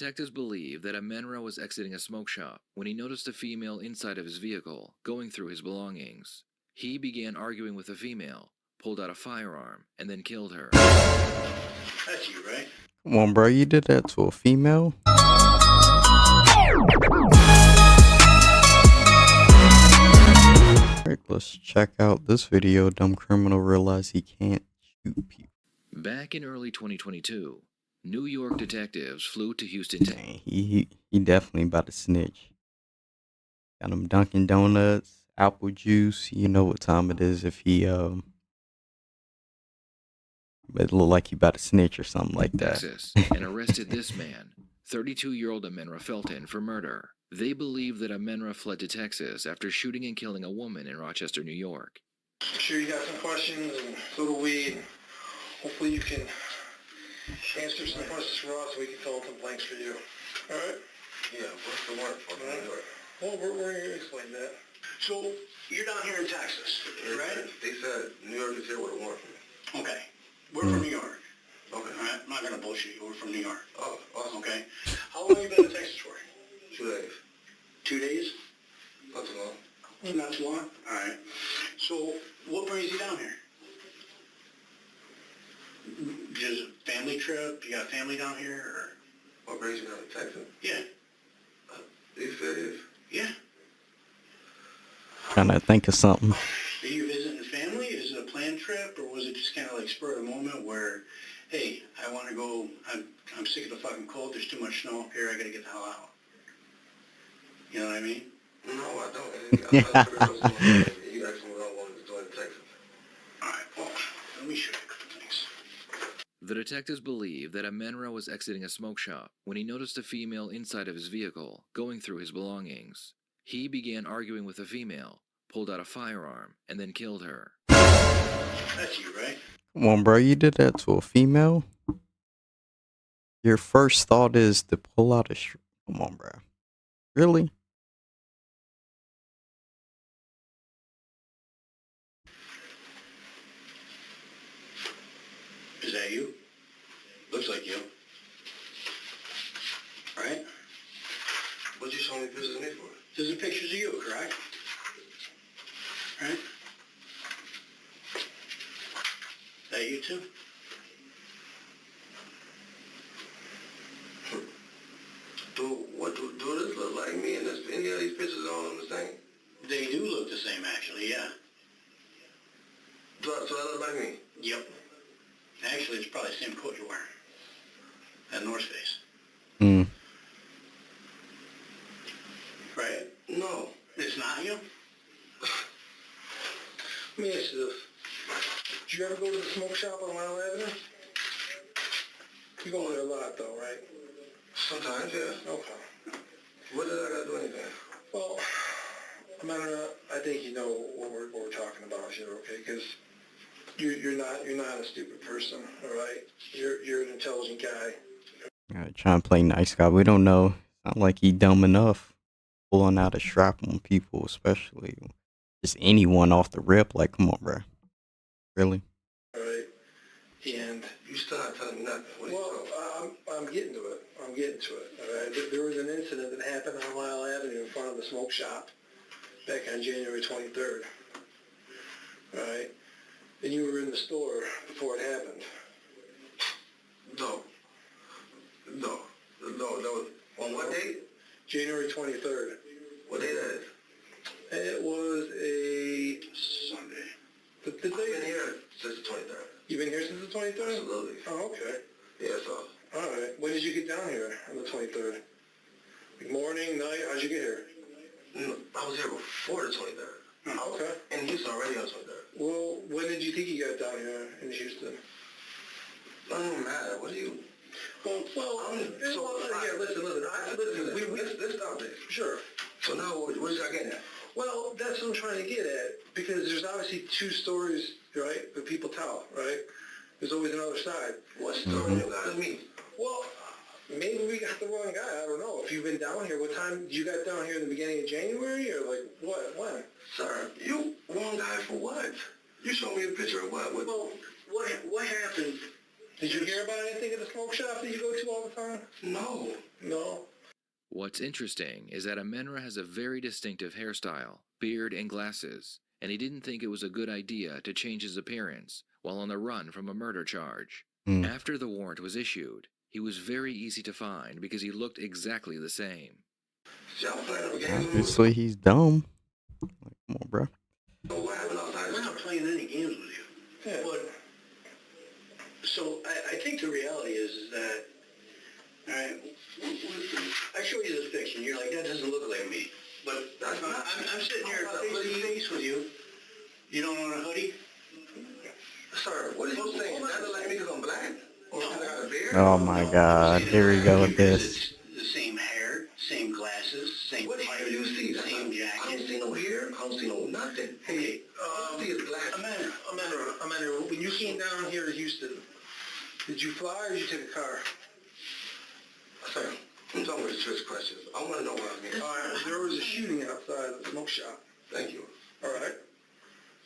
detectives believe that Amenra was exiting a smoke shop when he noticed a female inside of his vehicle, going through his belongings. He began arguing with the female, pulled out a firearm, and then killed her. That's you, right? Come on, bro. You did that to a female? Alright, let's check out this video. Dumb criminal realized he can't shoot people. Back in early 2022, New York detectives flew to Houston. Dang, he definitely about to snitch. Got him Dunkin' Donuts, apple juice. You know what time it is if he but it look like he about to snitch or something like that. Texas, and arrested this man, 32-year-old Amenra Felton, for murder. They believe that Amenra fled to Texas after shooting and killing a woman in Rochester, New York. I'm sure you got some questions, and so do we. Hopefully you can answer some questions for us so we can fill in some blanks for you. All right? Yeah, what's the warrant for New York? Well, we're going to explain that. So, you're down here in Texas, right? They said New York is here with a warrant for me. Okay. We're from New York. Okay. All right? I'm not going to bullshit you. We're from New York. Oh, awesome. Okay. How long have you been in Texas for? 2 days. 2 days? Not too long. Not too long? All right. So, what brings you down here? Just a family trip? You got family down here? Or? What brings you down to Texas? Yeah. These cities? Yeah. Trying to think of something. Are you visiting family? Is it a planned trip, or was it just kind of like spur of the moment where, hey, I want to go, I'm sick of the fucking cold, there's too much snow up here, I got to get the hell out. You know what I mean? No, I don't. I'm trying to figure out what's going on. You actually don't want to join Texas. All right, well, let me show you a couple things. The detectives believe that Amenra was exiting a smoke shop when he noticed a female inside of his vehicle, going through his belongings. He began arguing with the female, pulled out a firearm, and then killed her. That's you, right? Come on, bro. You did that to a female? Your first thought is to pull out a come on, bro. Really? Is that you? Looks like you. All right? What'd you show me pictures of me for? These are pictures of you, correct? Right? That you too? Do this look like me in this? Any of these pictures all on the same? They do look the same, actually, yeah. So that look like me? Yep. Actually, it's probably the same coat you wear. That North Face. Hmm. Right? No. It's not you? Let me ask you this. Did you ever go to the smoke shop on Mile Avenue? You go there a lot, though, right? Sometimes, yeah. Okay. What did I got to do anything? Well, I think you know what we're talking about here, okay? Because you're not a stupid person, all right? You're an intelligent guy. Trying to play nice guy. We don't know. Not like he dumb enough. Pulling out a strap on people, especially just anyone off the rip. Like, come on, bro. Really? All right. And You still not telling me nothing. well, I'm getting to it. I'm getting to it. All right. There was an incident that happened on Mile Avenue in front of the smoke shop back on January 23rd. All right. And you were in the store before it happened. No. On what date? January 23rd. What day that is? It was a Sunday. I've been here since the 23rd. You've been here since the 23rd? Absolutely. Oh, okay. Yeah, so. All right. When did you get down here on the 23rd? Like morning, night? How'd you get here? I was here before the 23rd. Okay. In Houston already on the 23rd. Well, when did you think you got down here in Houston? Doesn't matter. What do you... Well, listen. Let's stop this. Sure. So now, what is y'all getting at? Well, that's what I'm trying to get at, because there's obviously two stories, right, that people tell, right? There's always another side. What story you got to me? Well, maybe we got the wrong guy. I don't know. If you've been down here, what time you got down here in the beginning of January, or like what? When? Sir, you wrong guy for what? You showed me a picture of what? Well, what happened Did you hear about anything at the smoke shop that you go to all the time? No. No. What's interesting is that Amenra has a very distinctive hairstyle, beard, and glasses, and he didn't think it was a good idea to change his appearance while on the run from a murder charge. After the warrant was issued, he was very easy to find because he looked exactly the same. Y'all playing them games? Obviously, he's dumb. Like, come on, bro. What happened outside? We're not playing any games with you. Yeah. But, so I think the reality is that, all right, I show you this picture, and you're like, that doesn't look like me. But I'm sitting here face to face with you. You don't own a hoodie? Sir, what are you saying? That look like me because I'm black? Or because I got a beard? Oh my God, here we go with this. It's the same hair, same glasses, same What hair do you see? same I don't jacket. see no hair. I don't see no nothing. Hey, All I see is black. Amanda, when you came down here to Houston, did you fly or did you take a car? Sir, I'm talking with trick questions. I want to know what I mean. All right, there was a shooting outside of the smoke shop. Thank you. All right.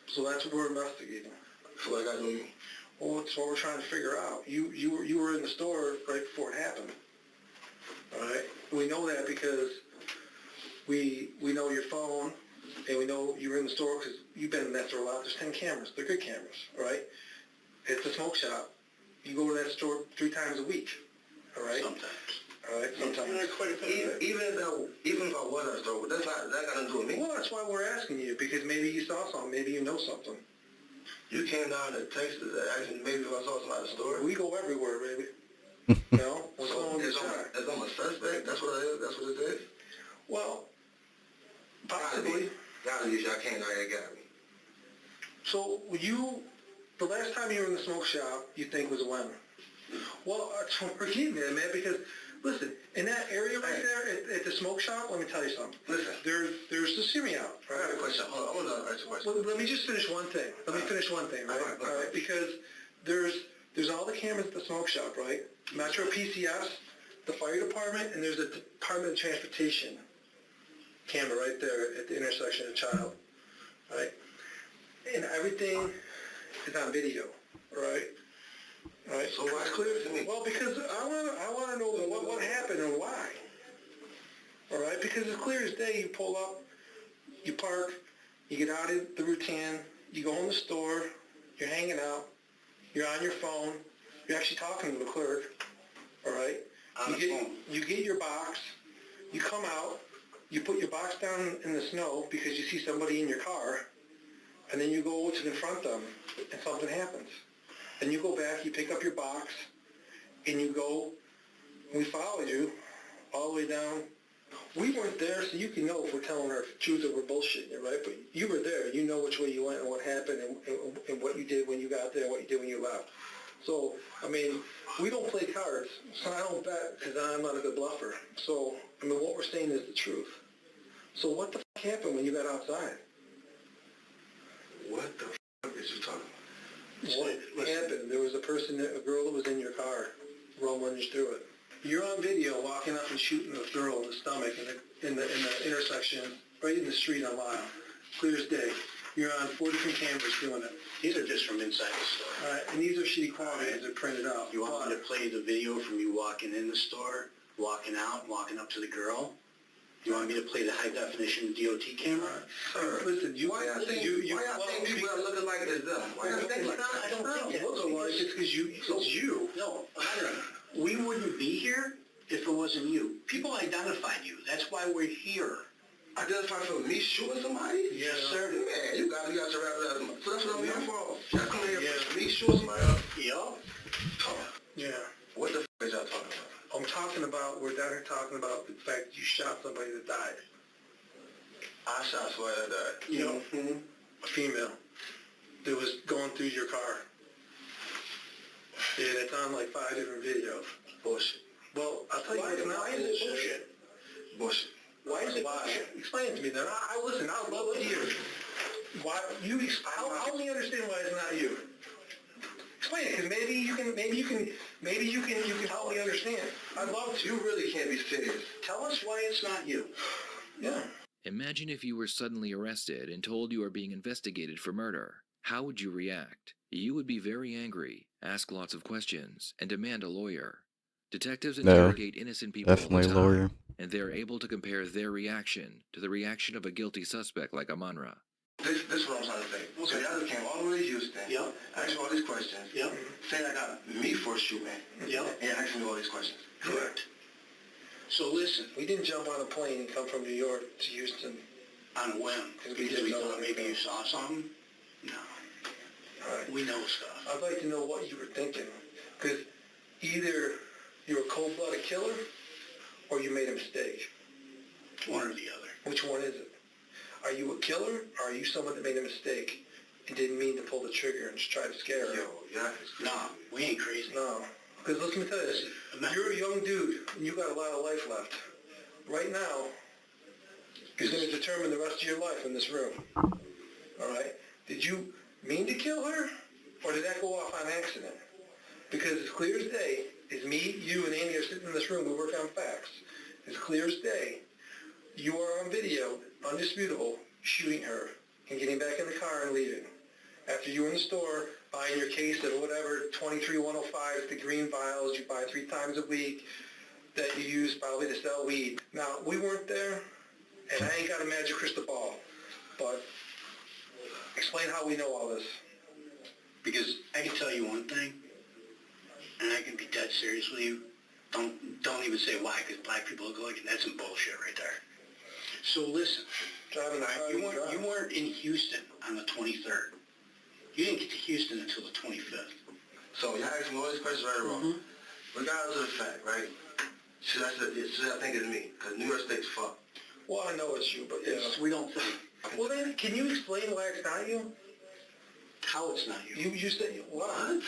So that's what we're investigating. So what I got to do? Well, that's what we're trying to figure out. You were in the store right before it happened. All right. We know that because we know your phone, and we know you were in the store because you've been in that store a lot. There's 10 cameras. They're good cameras, all right? It's a smoke shop. You go to that store 3 times a week, all right? Sometimes. All right, sometimes. Even if I was at a store, that got nothing to do with me. Well, that's why we're asking you, because maybe you saw something, maybe you know something. You came down to Texas asking maybe if I saw somebody at the store. We go everywhere, baby. You know? We're So going to it's on a suspect? That's what it is? That's what it is? Well, possibly. Gotta be. Y'all can't got me. So the last time you were in the smoke shop, you think was when? Well, we're getting there, man, because, listen, in that area right there at the smoke shop, let me tell you something. Listen. There's the semi out, I got a right? question. Hold on. I want to ask you a question. Well, let me just finish one thing. Right? All right. Because there's all the cameras at the smoke shop, right? Metro PCS, the fire department, and there's a Department of Transportation camera right there at the intersection of Child, right? And everything is on video, right? Right. So why clear it to me? Well, because I want to know what happened and why. All right, because it's clear as day. You pull up, you park, you get out of the routine, you go in the store, you're hanging out, you're on your phone, you're actually talking to the clerk. All right. You get your box, you come out, you put your box down in the snow because you see somebody in your car, and then you go to confront them, and something happens. And you go back, you pick up your box, and you go, we followed you all the way down. We weren't there, so you can know if we're telling our truth or we're bullshitting you, right? But you were there. You know which way you went and what happened and what you did when you got there and what you did when you left. So, I mean, we don't play cards, so I don't bet because I'm not a good bluffer. So, I mean, what we're saying is the truth. So what the fuck happened when you got outside? What the fuck is you talking about? What happened? There was a girl that was in your car, rumbling through it. You're on video walking up and shooting a girl in the stomach in the intersection, right in the street on Lyle. Clear as day. You're on 4 different cameras doing it. These are just from inside the store. All right, and these are shitty quality as they're printed out. You want me to play the video from you walking in the store, walking out, walking up to the girl? You want me to play the high definition DOT camera? Sir, listen, Why y'all think people are looking like this? Why y'all think like I don't think that. Looking like it's because it's you. No, we wouldn't be here if it wasn't you. People identified you. That's why we're here. Identify for me shooting somebody? Yes, sir. Man, you got to wrap it up. So that's what I'm here for. Y'all come here for me shooting somebody up? Yup. Yeah. What the f*** is y'all talking about? I'm talking about, we're down here talking about the fact you shot somebody that died. I shot somebody that died. You know, a female that was going through your car. And it's on like 5 different videos. Bullshit. Well, I'll tell you what's not why is it bullshit? Bullshit. Why is it bullshit? Explain it to me then. Listen, I'd love to hear. Why help me understand why it's not you. Explain it, because maybe you can help me understand. I'd love to. You really can't be serious. Tell us why it's not you. Yeah. Imagine if you were suddenly arrested and told you are being investigated for murder. How would you react? You would be very angry, ask lots of questions, and demand a lawyer. Detectives No, interrogate innocent people all definitely the a time, lawyer. and they are able to compare their reaction to the reaction of a guilty suspect like Amanra. This is what I'm trying to say. So y'all just came all the way to Houston. Yep. Asked me all these questions. Yep. Saying I got me for shooting. Yep. And asking me all these questions. Correct. So listen, We didn't jump on a plane and come from New York to Houston. on a whim, because we thought maybe you saw something? No. All right. We know stuff. I'd like to know what you were thinking, because either you're a cold-blooded killer or you made a mistake. One or the other. Which one is it? Are you a killer, or are you someone that made a mistake and didn't mean to pull the trigger and just try to scare her? Yo, y'all is No, we ain't crazy. No, because let me tell you this. You're a young dude, and you got a lot of life left. Right now is going to determine the rest of your life in this room. All right? Did you mean to kill her, or did that go off on accident? Because as clear as day, is me, you, and Andy are sitting in this room, we work on facts. As clear as day, you are on video, undisputable, shooting her and getting back in the car and leaving. After you were in the store, buying your case of whatever, 23-105, the green vials you buy 3 times a week that you use probably to sell weed. Now, we weren't there, and I ain't got a magic crystal ball, but explain how we know all this. Because I can tell you one thing, and I can be dead serious with you. Don't even say why, because black people look like it. That's some bullshit right there. So listen, Driving the car you weren't in Houston on the 23rd. You didn't get to Houston until the 25th. So y'all asked me all these questions right or wrong. Regardless of the fact, right? Should I think it's me? Because New York State's fucked. Well, I know it's you, but yeah. We don't think. Well, then, can you explain why it's not you? How it's not you. You say, what?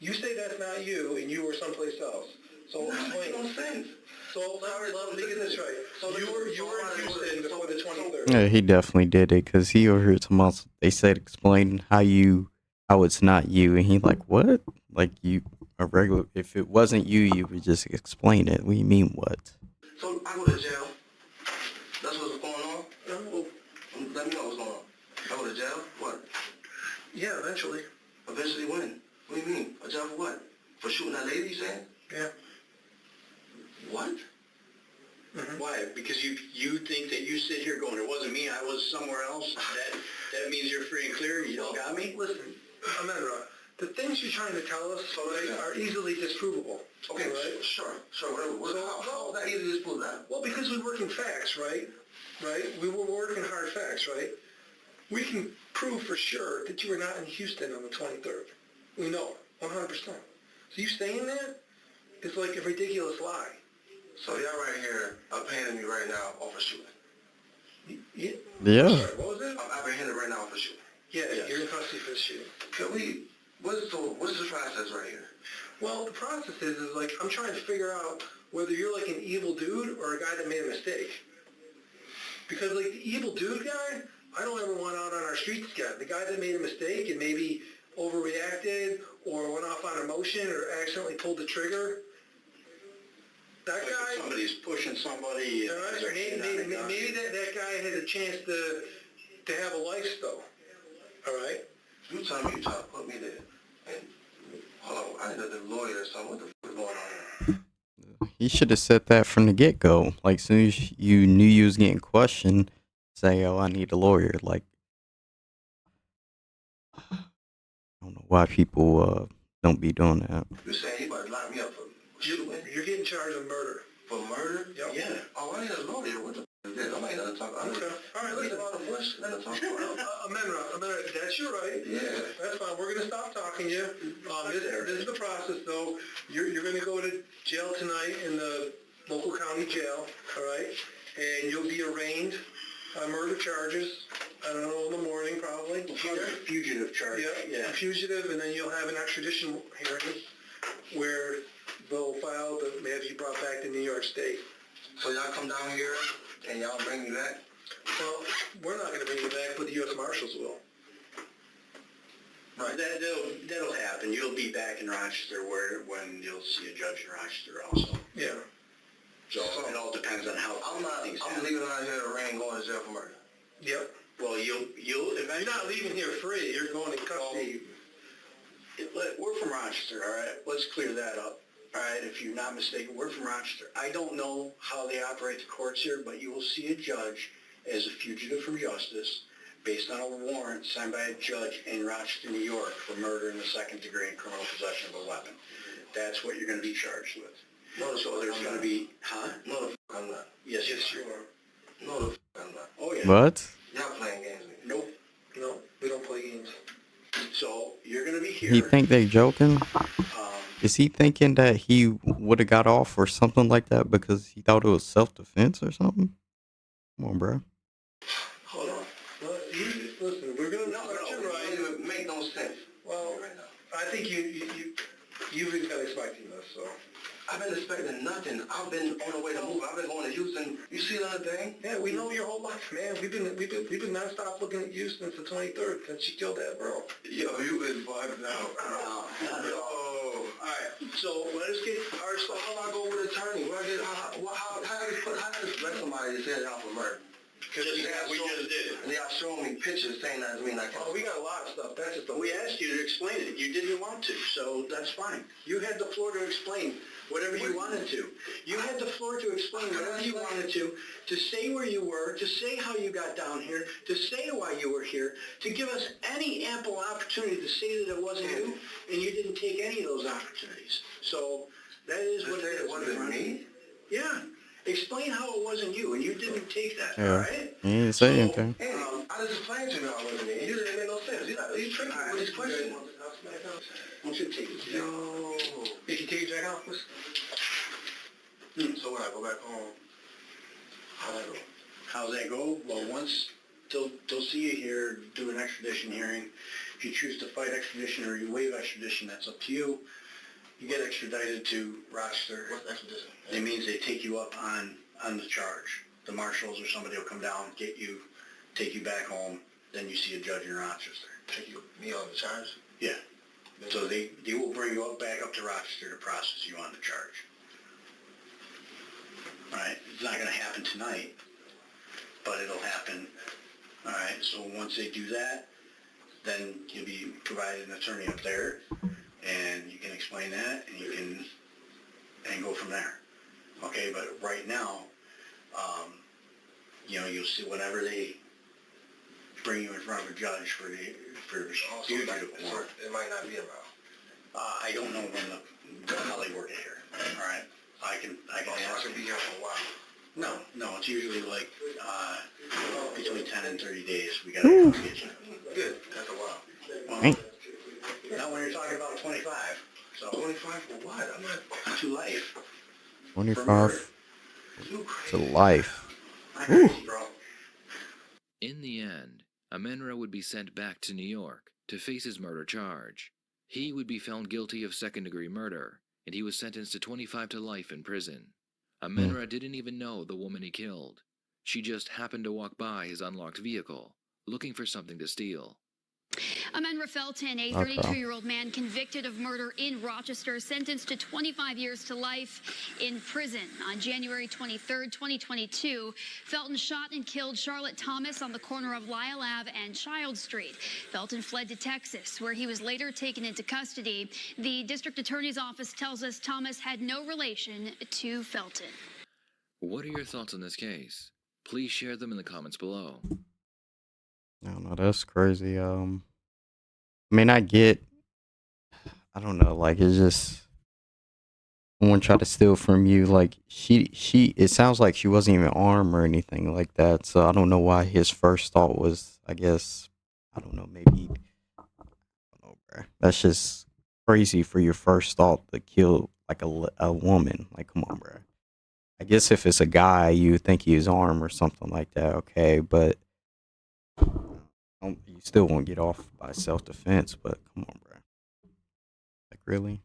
You say that's not you, and you were someplace else. So explain. No sense. So let me get this right. So You were in Houston before the 23rd. Yeah, he definitely did it because he overheard some else. They said explain how it's not you, and he like what? Like you a regular? If it wasn't you, you would just explain it. What do you mean what? So I go to jail. That's what's going on? Well, let me know what's going on. I go to jail? What? Yeah, eventually. Eventually when? What do you mean? A jail for what? For shooting that lady, you saying? Yeah. What? Why? Because you think that you sit here going, it wasn't me, I was somewhere else. That means you're free and clear. You don't got me. Listen, Amanda, the things you're trying to tell us are easily disprovable. Okay, right? sure. How is that easy to disprove that? Well, because we work in facts, right? Right? We were working hard facts, right? We can prove for sure that you were not in Houston on the 23rd. We know, 100%. So you saying that is like a ridiculous lie. So y'all right here apprehending me right now off a shooting. Yeah. Sorry, what was it? I'm apprehended right now off a shooting. Yeah, you're in custody for the shooting. What's the process right here? Well, the process is like, I'm trying to figure out whether you're like an evil dude or a guy that made a mistake. Because like the evil dude guy, I don't ever want out on our streets again. The guy that made a mistake and maybe overreacted or went off on emotion or accidentally pulled the trigger. That Like guy, if somebody's pushing somebody. all right, maybe that guy had a chance to have a life still. All right? You tell me you try to put me there. And hold on, I need a lawyer or something. What the fuck is going on here? He should have said that from the get go. Like, as soon as you knew you was getting questioned, say, "Oh, I need a lawyer." Like, I don't know why people don't be doing that. You saying he about to lock me up for shooting? You're getting charged with murder. For murder? Yep. Yeah. Oh, I need a lawyer. What the fuck is that? I might not talk. Okay. All right, listen. About the bush. Let her talk. Amendment, that's your right. Yeah. That's fine. We're going to stop talking to you. This is the process, though. You're going to go to jail tonight in the local county jail, all right? And you'll be arraigned on murder charges, I don't know, in the morning probably. Fugitive charge. Yeah, fugitive, and then you'll have an extradition hearing where they'll file to have you brought back to New York State. So y'all come down here and y'all bring me back? Well, we're not going to bring you back, but the U.S. Marshals will. Right. That'll happen. You'll be back in Rochester when you'll see a judge in Rochester also. Yeah. So it all depends on how things I'm happen. leaving out here to rain going to jail for murder. Yep. Well, you'll You're not leaving here free. You're going to custody. from Rochester, all right? Let's clear that up, all right? If you're not mistaken, we're from Rochester. I don't know how they operate the courts here, but you will see a judge as a fugitive from justice based on a warrant signed by a judge in Rochester, New York for murder in the second degree and criminal possession of a weapon. That's what you're going to be charged with. No, So there's going to be, huh? No, the fuck I'm not. Yes, Yes, you you are. are. No, the fuck I'm not. Oh, yeah. What? Y'all playing games with me. Nope. No, we don't play games. So you're going to be here. He think they joking? Is he thinking that he would have got off or something like that because he thought it was self-defense or something? Come on, bro. Hold on. No, listen, we're gonna. No, It don't even make no sense. Well, Right now. I think you've been expecting this, so. I've been expecting nothing. I've been on the way to move. I've been going to Houston. You see another thing? Yeah, we know your whole life, man. We've been nonstop looking at you since the 23rd, since you killed that girl. Yo, you been bugged out. Yo. All right. So let's get our So stuff. how do I go with an attorney? How does let somebody that says out for murder? Because we just did it. And they are showing me pictures saying that to me like, Oh, we got a lot of stuff. That's just We asked you to explain it. You didn't want to, so that's fine. You had the floor to explain whatever you wanted to. You had the floor to explain whatever you wanted to say where you were, to say how you got down here, to say why you were here, to give us any ample opportunity to say that it wasn't you, and you didn't take any of those opportunities. So that is what it is. it wasn't me? Yeah. Explain how it wasn't you, and you didn't take that, Yeah. all right? He didn't say So, anything. Hey, I just explained to you how it wasn't me. And you didn't make no sense. You tricked me with this question. I want you to take it. Yo. You can take your jacket off, please. So when I go back home, how'd I go? How's that go? Well, once they'll see you here, do an extradition hearing. If you choose to fight extradition or you waive extradition, that's up to you. You get extradited to Rochester. What's the extradition? It means they take you up on the charge. The marshals or somebody will come down, get you, take you back home. Then you see a judge in Rochester. Take me on the charge? Yeah. So they will bring you back up to Rochester to process you on the charge. All right. It's not going to happen tonight, but it'll happen. All right. So once they do that, then you'll be provided an attorney up there, and you can explain that, and you can and go from there. Okay. But right now, you'll see whenever they bring you in front of a judge for fugitive warrant. It might not be about. I don't know how they work it here. All right. I can I ask. could be here for a while. No, it's usually like between 10 and 30 days. We got to get you. Good. That's a while. Well, Dang. not when you're talking about 25. So 25 for what? I'm not. to life. 25 You to crazy. life. I'm crazy, bro. In the end, Amenra would be sent back to New York to face his murder charge. He would be found guilty of second-degree murder, and he was sentenced to 25 to life in prison. Amenra didn't even know the woman he killed. She just happened to walk by his unlocked vehicle, looking for something to steal. Amenra Felton, a Okay. 32-year-old man convicted of murder in Rochester, sentenced to 25 years to life in prison. On January 23, 2022, Felton shot and killed Charlotte Thomas on the corner of Lyle Ave and Child Street. Felton fled to Texas, where he was later taken into custody. The district attorney's office tells us Thomas had no relation to Felton. What are your thoughts on this case? Please share them in the comments below. I don't know. That's crazy. I mean, I don't know. Like, it's just someone try to steal from you. Like, it sounds like she wasn't even armed or anything like that. So I don't know why his first thought was, I guess, I don't know, maybe, I don't know, bro. That's just crazy for your first thought to kill like a woman. Like, come on, bro. I guess if it's a guy, you would think he was armed or something like that. Okay, but you still won't get off by self-defense, but come on, bro. Like, really?